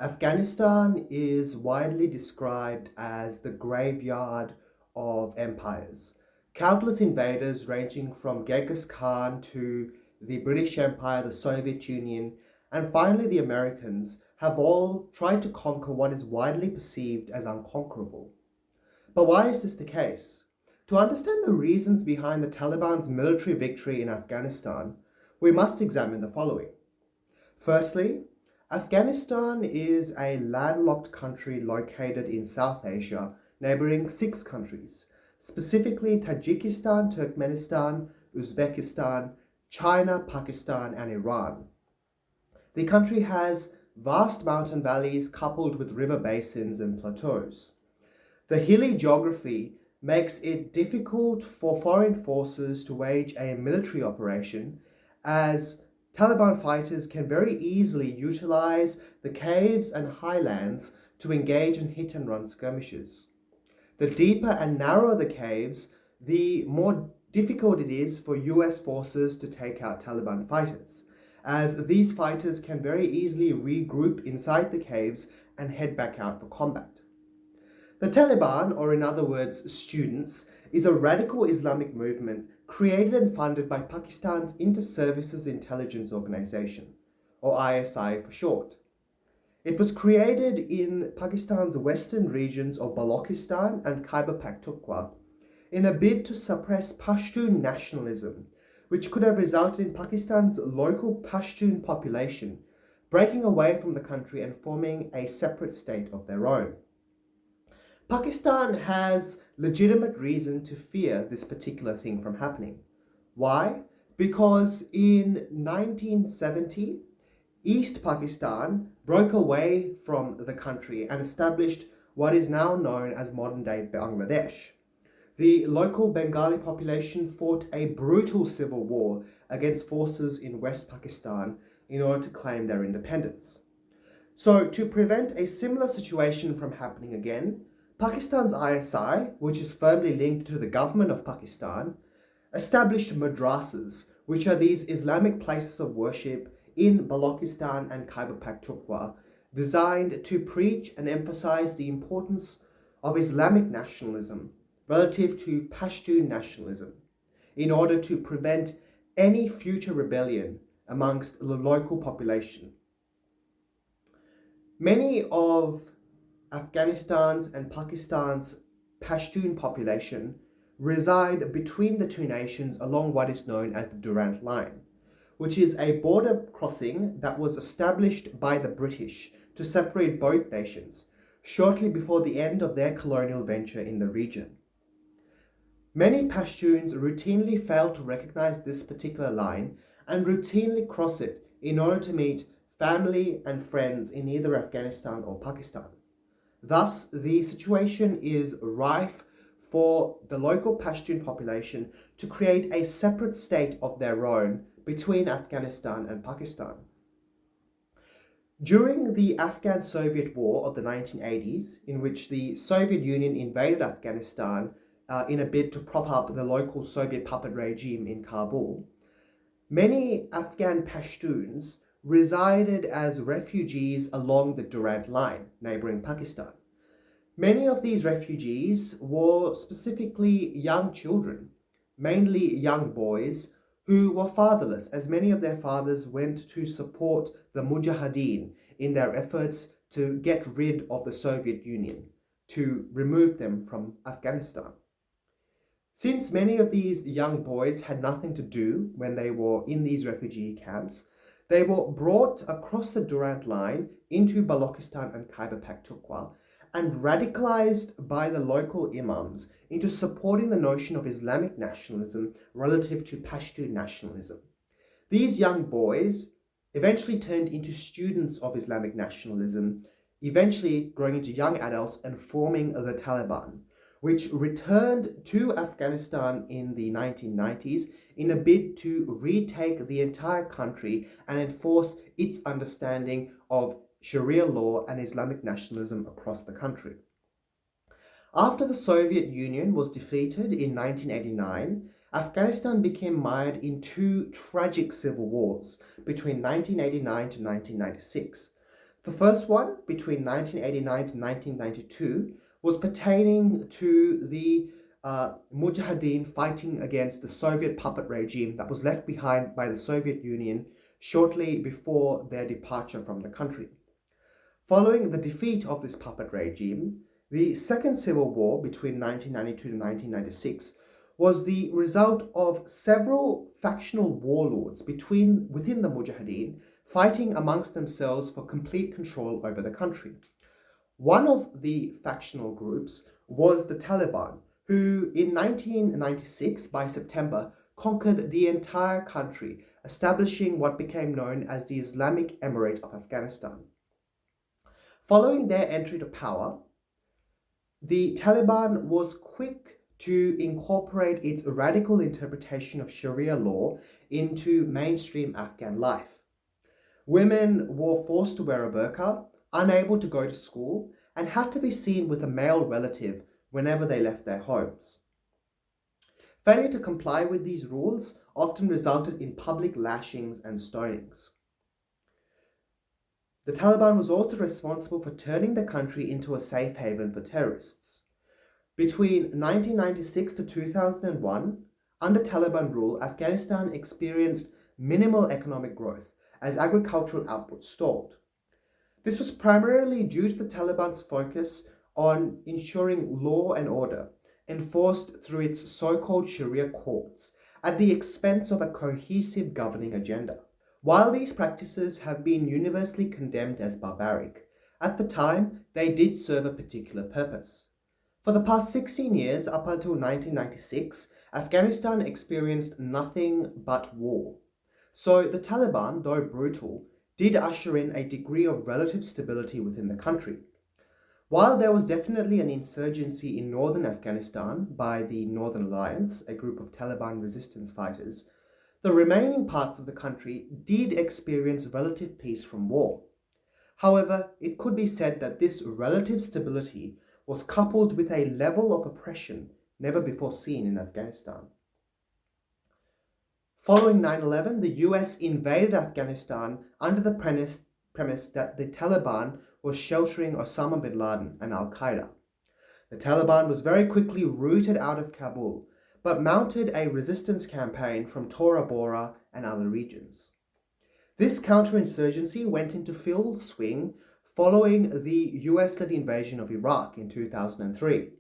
Afghanistan is widely described as the graveyard of empires. Countless invaders, ranging from Genghis Khan to the British Empire, the Soviet Union, and finally the Americans, have all tried to conquer what is widely perceived as unconquerable. But why is this the case? To understand the reasons behind the Taliban's military victory in Afghanistan, we must examine the following. Firstly, Afghanistan is a landlocked country located in South Asia, neighboring six countries, specifically Tajikistan, Turkmenistan, Uzbekistan, China, Pakistan, and Iran. The country has vast mountain valleys coupled with river basins and plateaus. The hilly geography makes it difficult for foreign forces to wage a military operation, as Taliban fighters can very easily utilize the caves and highlands to engage in hit and run skirmishes. The deeper and narrower the caves, the more difficult it is for US forces to take out Taliban fighters, as these fighters can very easily regroup inside the caves and head back out for combat. The Taliban, or in other words, students, is a radical Islamic movement created and funded by Pakistan's Inter-Services Intelligence Organization, or ISI for short. It was created in Pakistan's western regions of Balochistan and Khyber Pakhtunkhwa in a bid to suppress Pashtun nationalism, which could have resulted in Pakistan's local Pashtun population breaking away from the country and forming a separate state of their own. Pakistan has legitimate reason to fear this particular thing from happening. Why? Because in 1970, East Pakistan broke away from the country and established what is now known as modern-day Bangladesh. The local Bengali population fought a brutal civil war against forces in West Pakistan in order to claim their independence. So, to prevent a similar situation from happening again, Pakistan's ISI, which is firmly linked to the government of Pakistan, established madrasas, which are these Islamic places of worship in Balochistan and Khyber Pakhtunkhwa, designed to preach and emphasize the importance of Islamic nationalism relative to Pashtun nationalism, in order to prevent any future rebellion amongst the local population. Many of Afghanistan's and Pakistan's Pashtun population reside between the two nations along what is known as the Durand Line, which is a border crossing that was established by the British to separate both nations shortly before the end of their colonial venture in the region. Many Pashtuns routinely fail to recognize this particular line and routinely cross it in order to meet family and friends in either Afghanistan or Pakistan. Thus, the situation is rife for the local Pashtun population to create a separate state of their own between Afghanistan and Pakistan. During the Afghan-Soviet War of the 1980s, in which the Soviet Union invaded Afghanistan in a bid to prop up the local Soviet puppet regime in Kabul, many Afghan Pashtuns resided as refugees along the Durand Line, neighboring Pakistan. Many of these refugees were specifically young children, mainly young boys, who were fatherless, as many of their fathers went to support the Mujahideen in their efforts to get rid of the Soviet Union, to remove them from Afghanistan. Since many of these young boys had nothing to do when they were in these refugee camps, they were brought across the Durand Line into Balochistan and Khyber Pakhtunkhwa and radicalized by the local imams into supporting the notion of Islamic nationalism relative to Pashtun nationalism. These young boys eventually turned into students of Islamic nationalism, eventually growing into young adults and forming the Taliban, which returned to Afghanistan in the 1990s in a bid to retake the entire country and enforce its understanding of Sharia law and Islamic nationalism across the country. After the Soviet Union was defeated in 1989, Afghanistan became mired in two tragic civil wars between 1989 to 1996. The first one, between 1989 to 1992, was pertaining to the Mujahideen fighting against the Soviet puppet regime that was left behind by the Soviet Union shortly before their departure from the country. Following the defeat of this puppet regime, the Second Civil War between 1992 to 1996 was the result of several factional warlords within the Mujahideen fighting amongst themselves for complete control over the country. One of the factional groups was the Taliban, who in 1996, by September, conquered the entire country, establishing what became known as the Islamic Emirate of Afghanistan. Following their entry to power, the Taliban was quick to incorporate its radical interpretation of Sharia law into mainstream Afghan life. Women were forced to wear a burqa, unable to go to school, and had to be seen with a male relative whenever they left their homes. Failure to comply with these rules often resulted in public lashings and stonings. The Taliban was also responsible for turning the country into a safe haven for terrorists. Between 1996 to 2001, under Taliban rule, Afghanistan experienced minimal economic growth as agricultural output stalled. This was primarily due to the Taliban's focus on ensuring law and order, enforced through its so-called Sharia courts, at the expense of a cohesive governing agenda. While these practices have been universally condemned as barbaric, at the time they did serve a particular purpose. For the past 16 years, up until 1996, Afghanistan experienced nothing but war. So the Taliban, though brutal, did usher in a degree of relative stability within the country. While there was definitely an insurgency in northern Afghanistan by the Northern Alliance, a group of Taliban resistance fighters, the remaining parts of the country did experience relative peace from war. However, it could be said that this relative stability was coupled with a level of oppression never before seen in Afghanistan. Following 9/11, the US invaded Afghanistan under the premise that the Taliban was sheltering Osama bin Laden and Al-Qaeda. The Taliban was very quickly rooted out of Kabul, but mounted a resistance campaign from Tora Bora and other regions. This counterinsurgency went into full swing following the US-led invasion of Iraq in 2003.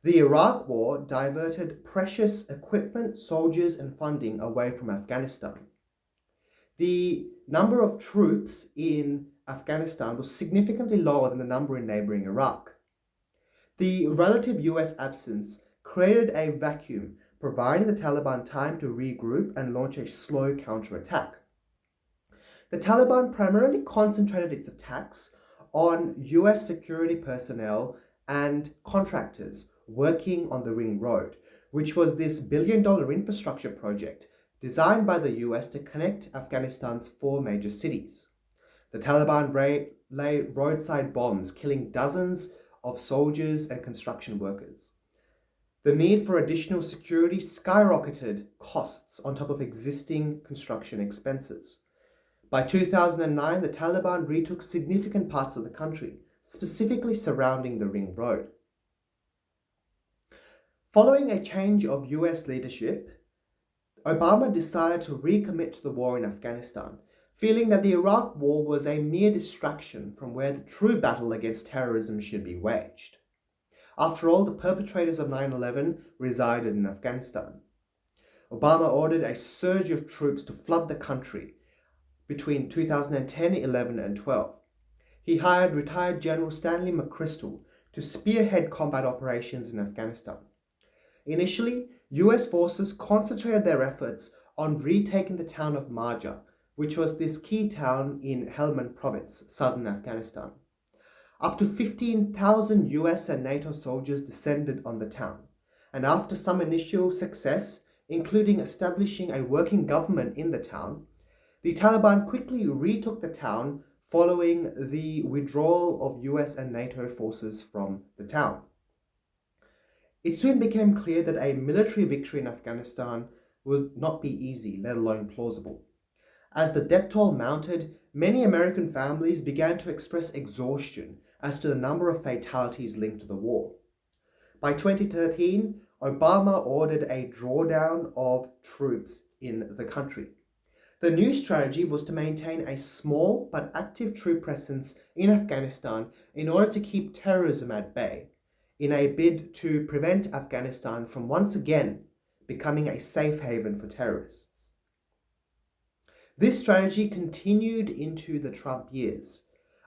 The Iraq War diverted precious equipment, soldiers, and funding away from Afghanistan. The number of troops in Afghanistan was significantly lower than the number in neighboring Iraq. The relative US absence created a vacuum, providing the Taliban time to regroup and launch a slow counterattack. The Taliban primarily concentrated its attacks on US security personnel and contractors working on the Ring Road, which was this billion-dollar infrastructure project designed by the US to connect Afghanistan's 4 major cities. The Taliban lay roadside bombs, killing dozens of soldiers and construction workers. The need for additional security skyrocketed costs on top of existing construction expenses. By 2009, the Taliban retook significant parts of the country, specifically surrounding the Ring Road. Following a change of US leadership, Obama decided to recommit to the war in Afghanistan, feeling that the Iraq War was a mere distraction from where the true battle against terrorism should be waged. After all, the perpetrators of 9/11 resided in Afghanistan. Obama ordered a surge of troops to flood the country between 2010, 11, and 12. He hired retired General Stanley McChrystal to spearhead combat operations in Afghanistan. Initially, US forces concentrated their efforts on retaking the town of Marja, which was this key town in Helmand province, southern Afghanistan. Up to 15,000 US and NATO soldiers descended on the town, and after some initial success, including establishing a working government in the town, the Taliban quickly retook the town following the withdrawal of US and NATO forces from the town. It soon became clear that a military victory in Afghanistan would not be easy, let alone plausible. As the death toll mounted, many American families began to express exhaustion as to the number of fatalities linked to the war. By 2013, Obama ordered a drawdown of troops in the country. The new strategy was to maintain a small but active troop presence in Afghanistan in order to keep terrorism at bay, in a bid to prevent Afghanistan from once again becoming a safe haven for terrorists. This strategy continued into the Trump years,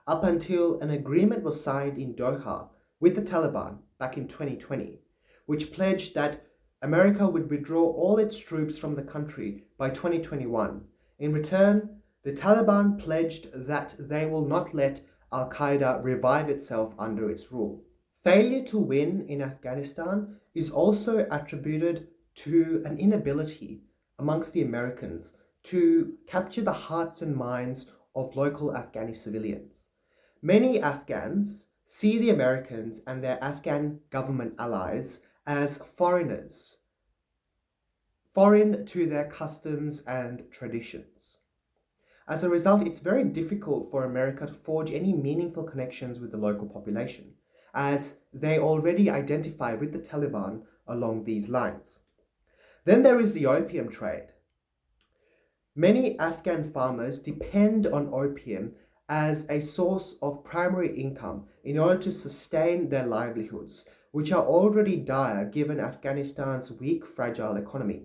up until an agreement was signed in Doha with the Taliban back in 2020, which pledged that America would withdraw all its troops from the country by 2021. In return, the Taliban pledged that they will not let Al-Qaeda revive itself under its rule. Failure to win in Afghanistan is also attributed to an inability amongst the Americans to capture the hearts and minds of local Afghani civilians. Many Afghans see the Americans and their Afghan government allies as foreigners, foreign to their customs and traditions. As a result, it's very difficult for America to forge any meaningful connections with the local population, as they already identify with the Taliban along these lines. Then there is the opium trade. Many Afghan farmers depend on opium as a source of primary income in order to sustain their livelihoods, which are already dire given Afghanistan's weak, fragile economy.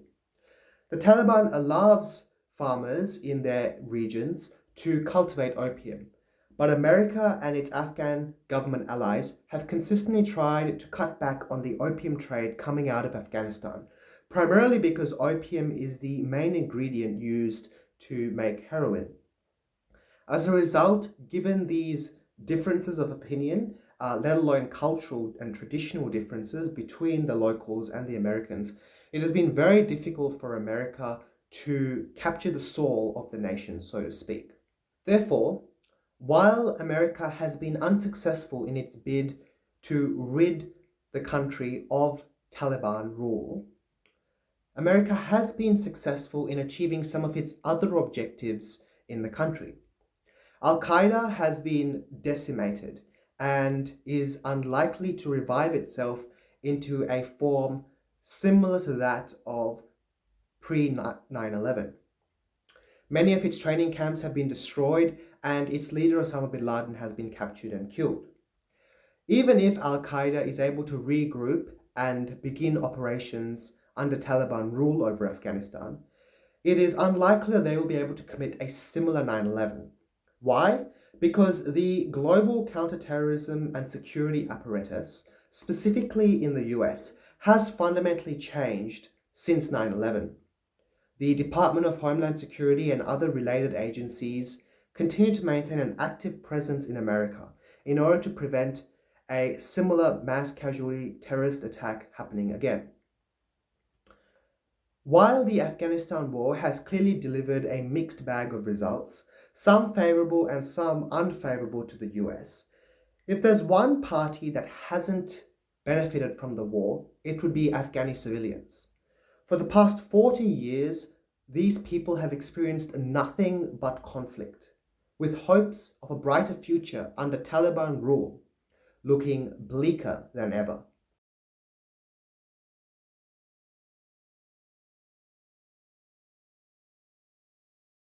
The Taliban allows farmers in their regions to cultivate opium, but America and its Afghan government allies have consistently tried to cut back on the opium trade coming out of Afghanistan, primarily because opium is the main ingredient used to make heroin. As a result, given these differences of opinion, let alone cultural and traditional differences between the locals and the Americans, it has been very difficult for America to capture the soul of the nation, so to speak. Therefore, while America has been unsuccessful in its bid to rid the country of Taliban rule, America has been successful in achieving some of its other objectives in the country. Al-Qaeda has been decimated and is unlikely to revive itself into a form similar to that of pre-9/11. Many of its training camps have been destroyed and its leader Osama bin Laden has been captured and killed. Even if Al-Qaeda is able to regroup and begin operations under Taliban rule over Afghanistan, it is unlikely that they will be able to commit a similar 9/11. Why? Because the global counterterrorism and security apparatus, specifically in the US, has fundamentally changed since 9/11. The Department of Homeland Security and other related agencies continue to maintain an active presence in America in order to prevent a similar mass casualty terrorist attack happening again. While the Afghanistan war has clearly delivered a mixed bag of results, some favorable and some unfavorable to the US, if there's one party that hasn't benefited from the war, it would be Afghani civilians. For the past 40 years, these people have experienced nothing but conflict, with hopes of a brighter future under Taliban rule looking bleaker than ever.